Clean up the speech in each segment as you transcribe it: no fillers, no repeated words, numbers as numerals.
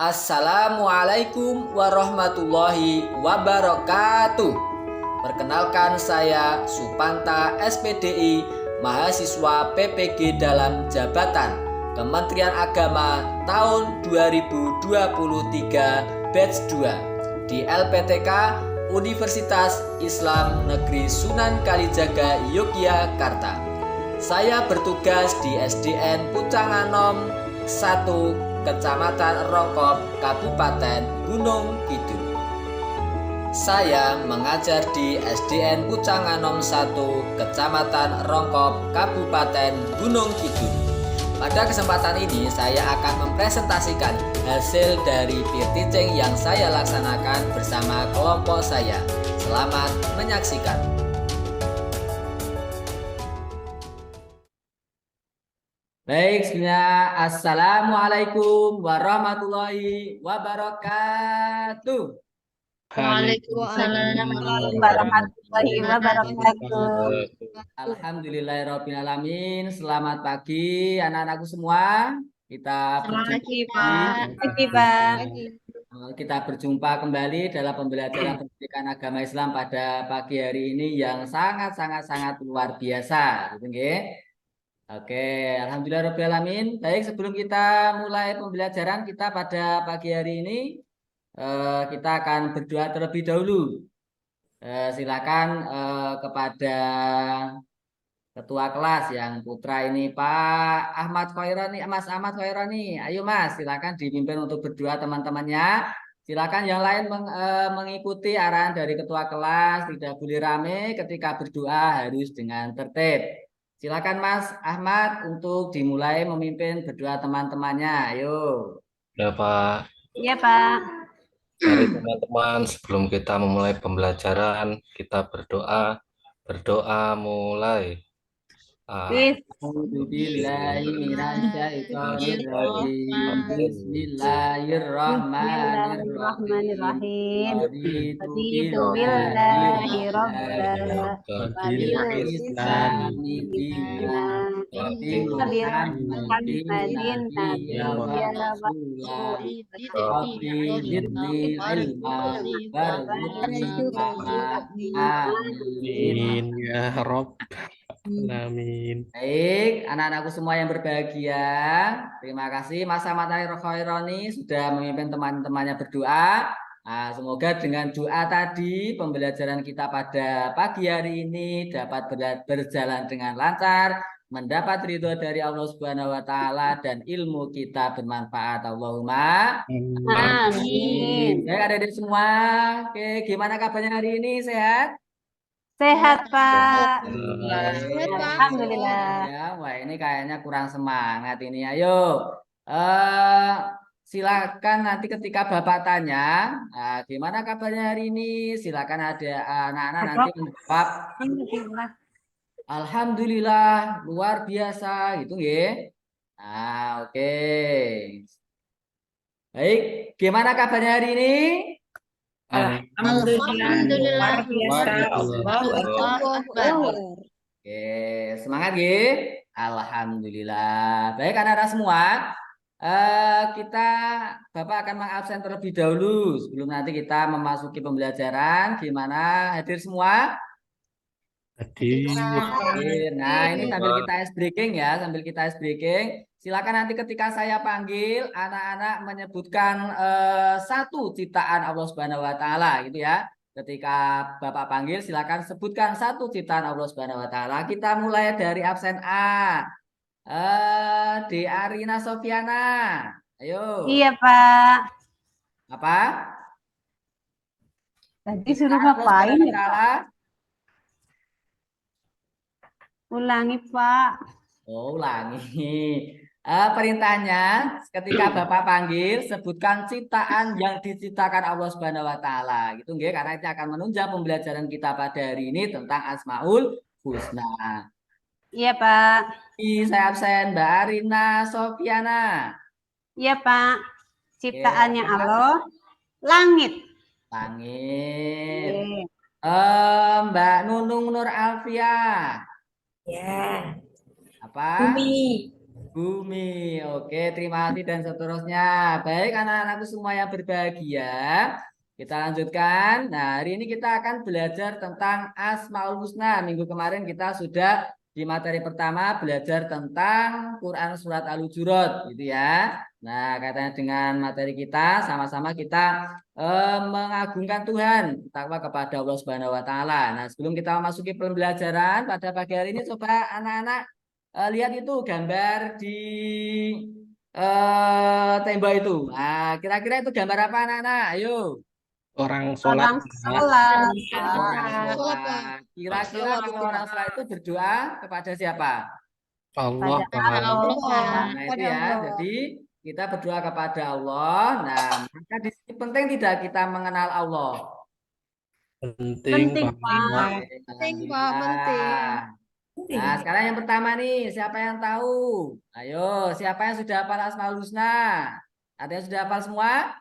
Assalamualaikum warahmatullahi wabarakatuh. Perkenalkan, saya Supanta SPDI, mahasiswa PPG dalam jabatan Kementerian Agama tahun 2023 batch 2 di LPTK Universitas Islam Negeri Sunan Kalijaga, Yogyakarta. Saya bertugas di SDN Pucanganom 1, Kecamatan Rongkop, Kabupaten Gunung Kidul. Saya mengajar di SDN Pucanganom 1, Kecamatan Rongkop, Kabupaten Gunung Kidul. Pada kesempatan ini saya akan mempresentasikan hasil dari peer teaching yang saya laksanakan bersama kelompok saya. Selamat menyaksikan. Baik, bismillah. Assalamualaikum warahmatullahi wabarakatuh. Waalaikumsalam warahmatullahi wabarakatuh. Alhamdulillahirrahmanirrahim. Selamat pagi anak-anakku semua. Selamat pagi, Pak. Kita berjumpa kembali dalam pembelajaran pendidikan agama Islam pada pagi hari ini yang sangat luar biasa, gitu nggih. Oke, alhamdulillahirrahmanirrahim. Baik, sebelum kita mulai pembelajaran kita pada pagi hari ini, kita akan berdoa terlebih dahulu. Silakan kepada ketua kelas yang putra ini, Pak Ahmad Khairani, Mas Ahmad Khairani. Ayo Mas, silakan dipimpin untuk berdoa teman-temannya. Silakan yang lain mengikuti arahan dari ketua kelas. Tidak boleh rame, ketika berdoa harus dengan tertib. Silakan Mas Ahmad untuk dimulai memimpin berdoa teman-temannya. Ayo. Ya Pak. Iya Pak. Mari teman-teman, sebelum kita memulai pembelajaran, kita berdoa. Berdoa mulai. Bismillahirrahmanirrahim. Raditu billahi rabban ya Rob. Amin. Baik, anak-anakku semua yang berbahagia, terima kasih Mas Ahmad Khairani sudah memimpin teman-temannya berdoa. Nah, semoga dengan doa tadi pembelajaran kita pada pagi hari ini dapat berjalan dengan lancar, mendapat ridho dari Allah Subhanahu wa taala dan ilmu kita bermanfaat. Allahumma amin. Baik, adik-adik semua. Oke, gimana kabarnya hari ini? Sehat? Sehat Pak. Alhamdulillah. Ya, wah ini kayaknya kurang semangat ini. Ayo, silakan nanti ketika Bapak tanya, gimana kabarnya hari ini? Silakan ada anak-anak nanti menjawab. Alhamdulillah, luar biasa, gitu ya. Nah, oke. Baik, gimana kabarnya hari ini? Alhamdulillah. Oke, semangat ya. Alhamdulillah. Baik anak-anak semua, Bapak akan mengabsen terlebih dahulu sebelum nanti kita memasuki pembelajaran. Gimana, hadir semua? Hadir. Nah, ini sambil kita ice breaking ya, sambil kita ice breaking. Silakan nanti ketika saya panggil, anak-anak menyebutkan satu ciptaan Allah Subhanahu wa taala gitu ya. Ketika Bapak panggil, silakan sebutkan satu ciptaan Allah Subhanahu wa taala. Kita mulai dari absen A. De Arina Sofiana. Ayo. Iya Pak. Apa? Tadi suruh ngapain ya Pak? Ulangi Pak. Oh, ulangi. Perintahnya ketika Bapak panggil sebutkan ciptaan yang diciptakan Allah Subhanahu wa taala gitu nggih, karena itu akan menunjang pembelajaran kita pada hari ini tentang Asmaul Husna. Iya Pak. Saya absen Mbak Arina Sofiana. Iya Pak. Ciptaannya Allah langit. Langit. Mbak Nunung Nur Alfia. Ya. Apa? Bumi. bumi. Oke, terima kasih dan seterusnya. Baik, anak-anakku semua yang berbahagia. Kita lanjutkan. Nah, hari ini kita akan belajar tentang Asmaul Husna. Minggu kemarin kita sudah di materi pertama belajar tentang Quran Surat Al-Hujurat, gitu ya. Nah, katanya dengan materi kita, sama-sama kita mengagungkan Tuhan, takwa kepada Allah Subhanahu wa Ta'ala. Nah, sebelum kita memasuki pembelajaran pada pagi hari ini, coba anak-anak lihat itu gambar di tembok itu. Nah, kira-kira itu gambar apa anak-anak? Ayo. Orang sholat. Orang sholat, Orang Pak. sholat. Kira-kira kalau orang sholat itu berdoa kepada siapa? Allah, Pada Pak. Allah. Nah, itu ya. Jadi kita berdoa kepada Allah. Nah, maka di sini penting tidak kita mengenal Allah. Penting, Penting, Pak. Pak. Penting, Pak, penting. Nah, sekarang yang pertama nih, siapa yang tahu? Ayo, siapa yang sudah hafal Asmaul Husna? Ada yang sudah hafal semua?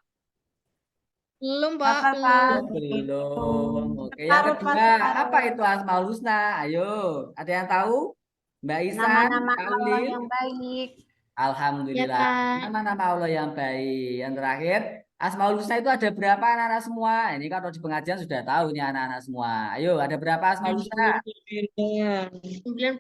Belum, Pak, Hafal, belum. Pak. Belum. Oke, yang Separuh, Pak, kedua, apa separuh. itu Asmaul Husna? Ayo, ada yang tahu? Mbak Isan, Nama-nama Kak Allah Ulil? yang baik. Ya, Alhamdulillah. Pak. Nama-nama Allah yang baik. Yang terakhir, Asmaul Husna itu ada berapa anak-anak semua? Ini kalau di pengajian sudah tahu nih anak-anak semua. Ayo, ada berapa Asmaul Husna? 99,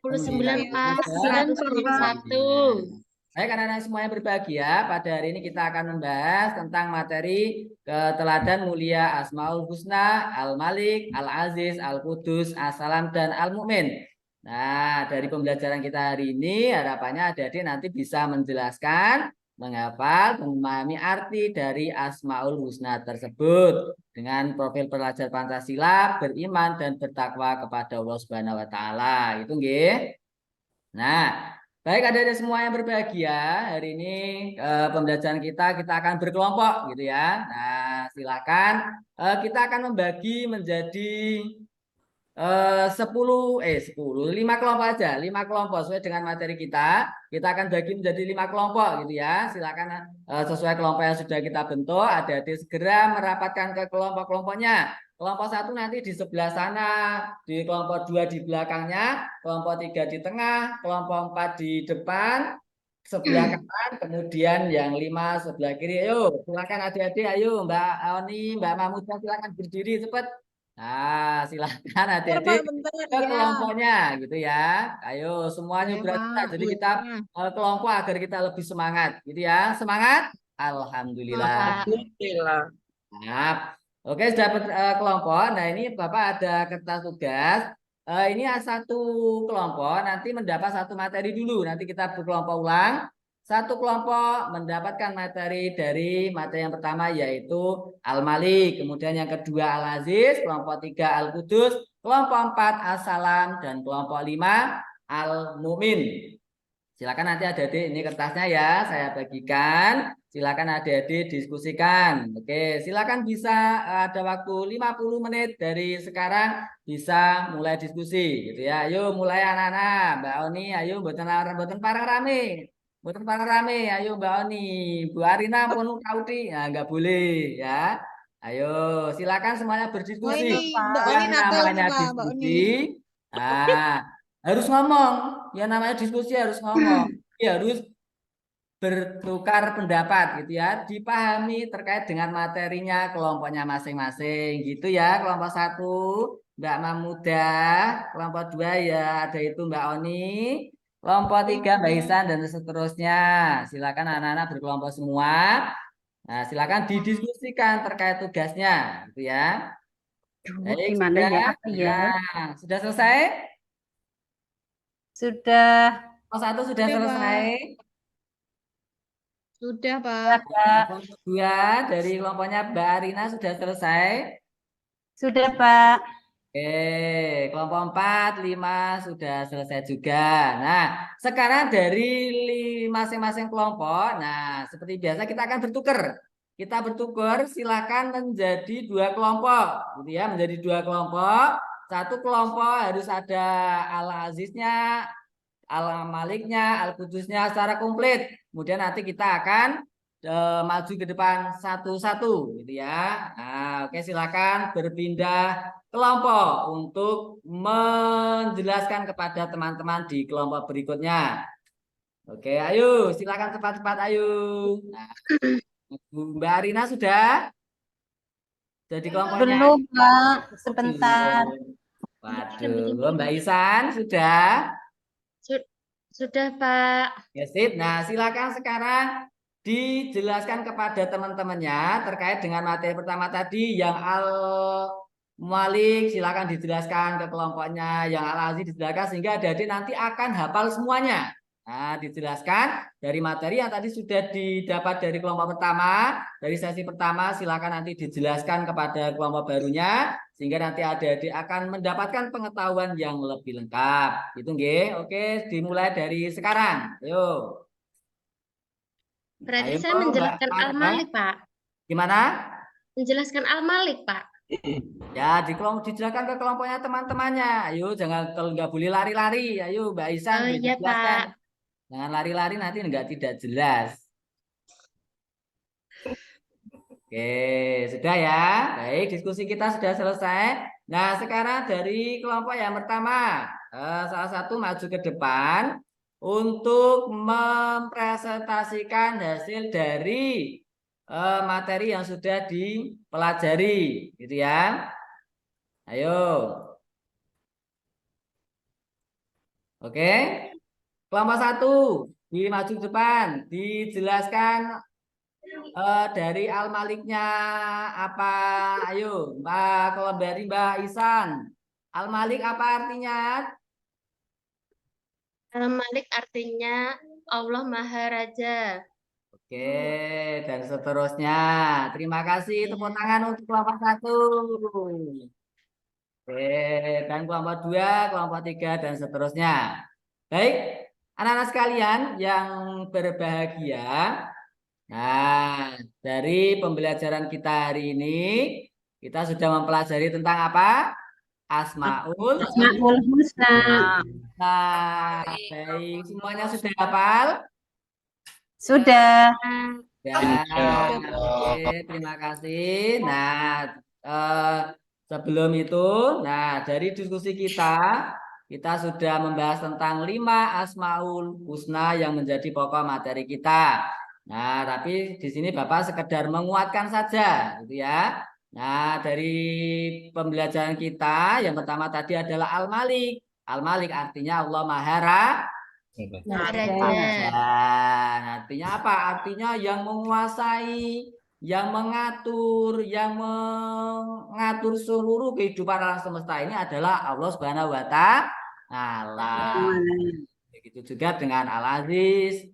Pak. 101. 101. Baik, anak-anak semua yang berbahagia, pada hari ini kita akan membahas tentang materi keteladan mulia Asmaul Husna, Al-Malik, Al-Aziz, Al-Qudus, As-Salam, dan Al-Mu'min. Nah, dari pembelajaran kita hari ini, harapannya adik-adik nanti bisa menjelaskan, menghafal, memahami arti dari Asmaul Husna tersebut dengan profil pelajar Pancasila, beriman, dan bertakwa kepada Allah Subhanahu wa Ta'ala. Itu nggih. Nah, baik adik-adik semua yang berbahagia, hari ini pembelajaran kita akan berkelompok gitu ya. Nah, silakan kita akan membagi menjadi 5 kelompok aja, 5 kelompok sesuai dengan materi kita. Kita akan bagi menjadi 5 kelompok gitu ya. Silakan sesuai kelompok yang sudah kita bentuk, adik-adik segera merapatkan ke kelompok-kelompoknya. Kelompok 1 nanti di sebelah sana, di kelompok 2 di belakangnya, kelompok 3 di tengah, kelompok 4 di depan, sebelah kanan, kemudian yang 5 sebelah kiri. Ayo, silakan adik-adik, ayo Mbak Oni, Mbak Mahmudah, silakan berdiri cepat. Nah, silakan adik-adik Bentar, ke ya. kelompoknya gitu ya. Ayo semuanya Ya, berantak. Pak. Jadi kita kelompok agar kita lebih semangat gitu ya. Semangat. Alhamdulillah. Pak. Nah, oke sudah kelompok. Nah ini Bapak ada kertas tugas. Ini satu kelompok nanti mendapat satu materi dulu. Nanti kita berkelompok ulang. Satu kelompok mendapatkan materi dari materi yang pertama yaitu Al-Malik. Kemudian yang kedua Al-Aziz. Kelompok 3 Al-Qudus. Kelompok 4 As-Salam. Dan kelompok 5 Al-Mu'min. Silakan nanti adik-adik ini kertasnya ya saya bagikan. Silakan adik-adik diskusikan. Oke, silakan bisa ada waktu 50 menit dari sekarang bisa mulai diskusi gitu ya. Ayo mulai anak-anak. Mbak Oni, ayo mboten parang rame. Mboten parang rame. Ayo Mbak Oni, Bu Arina pun kauti. Nah, enggak boleh ya. Ayo, silakan semuanya berdiskusi. ini Mbak Yang Oni nakal nih, namanya Pak, Mbak diskusi, Oni. harus ngomong. Yang namanya diskusi harus ngomong. Ya, harus bertukar pendapat gitu ya, dipahami terkait dengan materinya kelompoknya masing-masing gitu ya. Kelompok 1 Mbak Mamudah, kelompok 2 ya ada itu Mbak Oni, kelompok 3 Mbak Isan dan seterusnya. Silakan anak-anak berkelompok semua. Nah, silakan didiskusikan terkait tugasnya gitu ya. Baik, Gimana sudah. ya? Apa ya? Nah, sudah selesai? Sudah. Kelompok 1 sudah Sudah, selesai. Sudah, Pak. Kelompok 2 dari kelompoknya Mbak Arina sudah selesai. Sudah, Pak. Oke, kelompok 4, 5 sudah selesai juga. Nah, sekarang dari masing-masing kelompok, nah seperti biasa kita akan bertukar. Kita bertukar, silakan menjadi 2 kelompok, gitu ya, menjadi 2 kelompok. Satu kelompok harus ada Al-Aziznya, Al-Maliknya, Al-Qudusnya secara komplit. Kemudian nanti kita akan maju ke depan satu-satu gitu ya. Nah, oke silakan berpindah kelompok untuk menjelaskan kepada teman-teman di kelompok berikutnya. Oke, ayo silakan cepat-cepat ayo. Nah, Mbak Arina sudah? Sudah di kelompoknya? Belum, Pak. Sebentar. Belum. Waduh, Mbak Isan sudah? Sudah, Pak. Ya, sip. Nah, silakan sekarang dijelaskan kepada teman-temannya terkait dengan materi pertama tadi yang Malik silakan dijelaskan ke kelompoknya, yang Al-Aziz dijelaskan sehingga adik-adik nanti akan hafal semuanya. Nah, dijelaskan dari materi yang tadi sudah didapat dari kelompok pertama, dari sesi pertama silakan nanti dijelaskan kepada kelompok barunya sehingga nanti adik-adik akan mendapatkan pengetahuan yang lebih lengkap. Itu nggih. Oke, dimulai dari sekarang. Ayo. Berarti Ayo, saya menjelaskan Mbak. Al-Malik, Pak. Gimana? Menjelaskan Al-Malik, Pak. Ya, dijelaskan ke kelompoknya teman-temannya. Ayo, jangan kalau nggak boleh lari-lari. Ayo, Mbak Isan Oh iya, dijelaskan. Pak. Jangan lari-lari nanti tidak jelas. Oke, sudah ya. Baik, diskusi kita sudah selesai. Nah, sekarang dari kelompok yang pertama, salah satu maju ke depan untuk mempresentasikan hasil dari materi yang sudah dipelajari, gitu ya. Ayo. Oke. Kelompok satu di maju depan dijelaskan dari Al-Maliknya apa? Ayo, kalau dari Mbak Isan, Al-Malik apa artinya? Al-Malik artinya Allah Maha Raja. Oke, dan seterusnya. Terima kasih. Tepuk tangan untuk kelompok satu. Oke, dan kelompok dua, kelompok tiga, dan seterusnya. Baik, anak-anak sekalian yang berbahagia. Nah, dari pembelajaran kita hari ini, kita sudah mempelajari tentang apa? Asmaul. Asmaul Husna. Nah, baik. Semuanya sudah hafal? Sudah. Ya, oke, terima kasih. Nah, sebelum itu, nah dari diskusi kita sudah membahas tentang 5 Asmaul Husna yang menjadi pokok materi kita. Nah, tapi di sini Bapak sekedar menguatkan saja, gitu ya. Nah, dari pembelajaran kita yang pertama tadi adalah Al-Malik. Al-Malik artinya Allah Maha Raja. Raja. Artinya apa? Artinya yang menguasai, yang mengatur seluruh kehidupan alam semesta ini adalah Allah Subhanahu wa Ta'ala. Begitu juga dengan Al-Aziz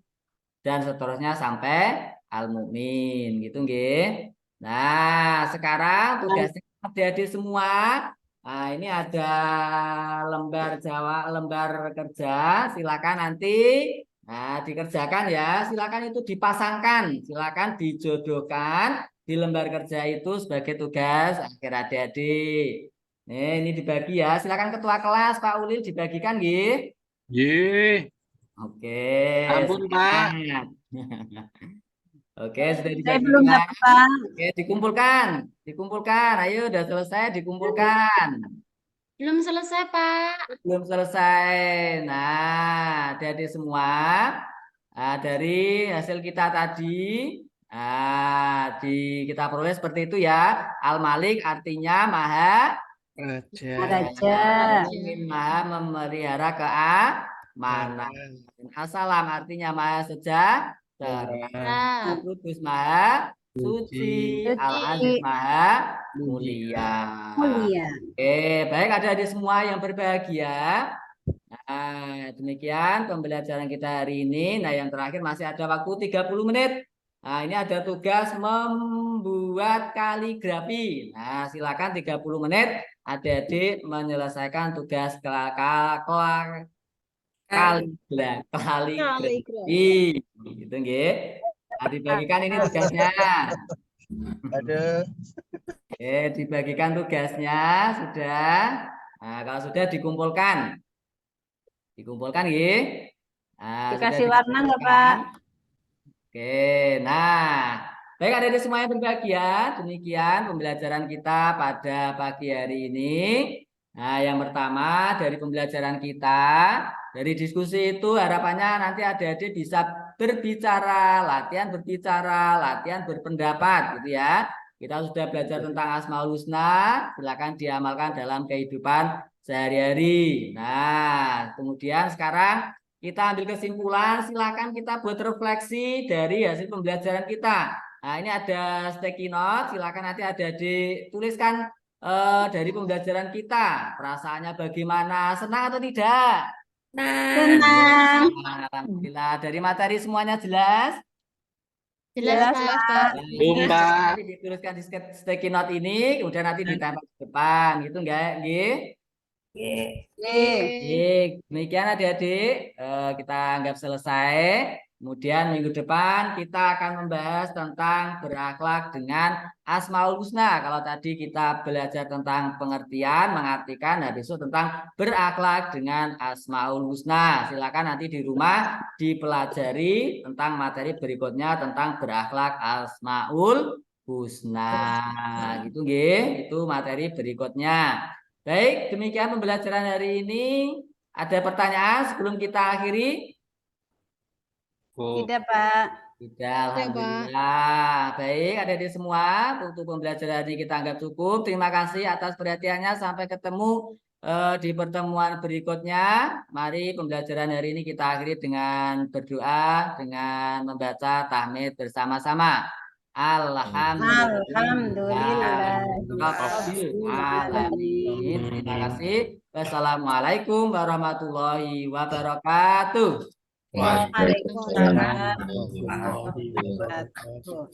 dan seterusnya sampai Al-Mu'min, gitu nggih. Nah, sekarang tugasnya adik-adik semua. Nah, ini ada lembar kerja. Silakan nanti dikerjakan ya. Silakan itu dipasangkan, silakan dijodohkan di lembar kerja itu sebagai tugas akhir adik-adik. Ini dibagi ya. Silakan ketua kelas Pak Ulil dibagikan nggih. Ye, Oke, ampun Pak. semangat. Oke, sudah Saya belum dibagikan. dapat, Pak. Oke, dikumpulkan. Ayo, udah selesai, dikumpulkan. Belum selesai, Pak. Belum selesai. Nah, adik-adik semua, dari hasil kita tadi, kita peroleh seperti itu ya. Al-Malik artinya Maha Raja. Raja. ingin Maha memelihara keamanan. As-Salam artinya Maha sejahtera. Nah, Kudus Maha Suci, Suci. Al-Aziz Maha Mulia. Mulia. Oke, baik adik-adik semua yang berbahagia. Nah, demikian pembelajaran kita hari ini. Nah, yang terakhir masih ada waktu 30 menit. Nah, ini ada tugas membuat kaligrafi. Nah, silakan 30 menit adik-adik menyelesaikan tugas kaligrafi. Gitu nggih. Nah, dibagikan ini tugasnya. Aduh. Oke, dibagikan tugasnya sudah. Nah, kalau sudah dikumpulkan. Dikumpulkan nggih. Nah, Dikasih sudah warna nggak, Pak? Oke, nah, baik adik-adik semua yang berbahagia, demikian pembelajaran kita pada pagi hari ini. Nah, yang pertama dari pembelajaran kita, Dari diskusi itu harapannya nanti adik-adik bisa berbicara, latihan berpendapat gitu ya. Kita sudah belajar tentang Asmaul Husna, silakan diamalkan dalam kehidupan sehari-hari. Nah, kemudian sekarang kita ambil kesimpulan, silakan kita buat refleksi dari hasil pembelajaran kita. Nah, ini ada sticky note, silakan nanti adik-adik tuliskan dari pembelajaran kita. Perasaannya bagaimana, senang atau tidak? Senang. Nah, alhamdulillah, dari materi semuanya jelas? Jelas, Jelas, Pak. Belum, Pak. Nanti dituliskan di sticky note ini, kemudian nanti ditempel di depan, gitu enggak? Nggih? Demikian adik-adik, kita anggap selesai. Kemudian minggu depan kita akan membahas tentang berakhlak dengan Asmaul Husna. Kalau tadi kita belajar tentang pengertian, mengartikan, nah besok tentang berakhlak dengan Asmaul Husna. Silakan nanti di rumah dipelajari tentang materi berikutnya tentang berakhlak Asmaul Husna. Gitu nggih, itu materi berikutnya. Baik, demikian pembelajaran hari ini. Ada pertanyaan sebelum kita akhiri? Tidak, Pak. Tidak, alhamdulillah. Baik, adik-adik semua, untuk pembelajaran ini kita anggap cukup. Terima kasih atas perhatiannya. Sampai ketemu di pertemuan berikutnya. Mari pembelajaran hari ini kita akhiri dengan berdoa, dengan membaca tahmid bersama-sama. Alhamdulillah. Terima kasih. Wassalamualaikum warahmatullahi wabarakatuh. Waalaikumsalam warahmatullahi wabarakatuh.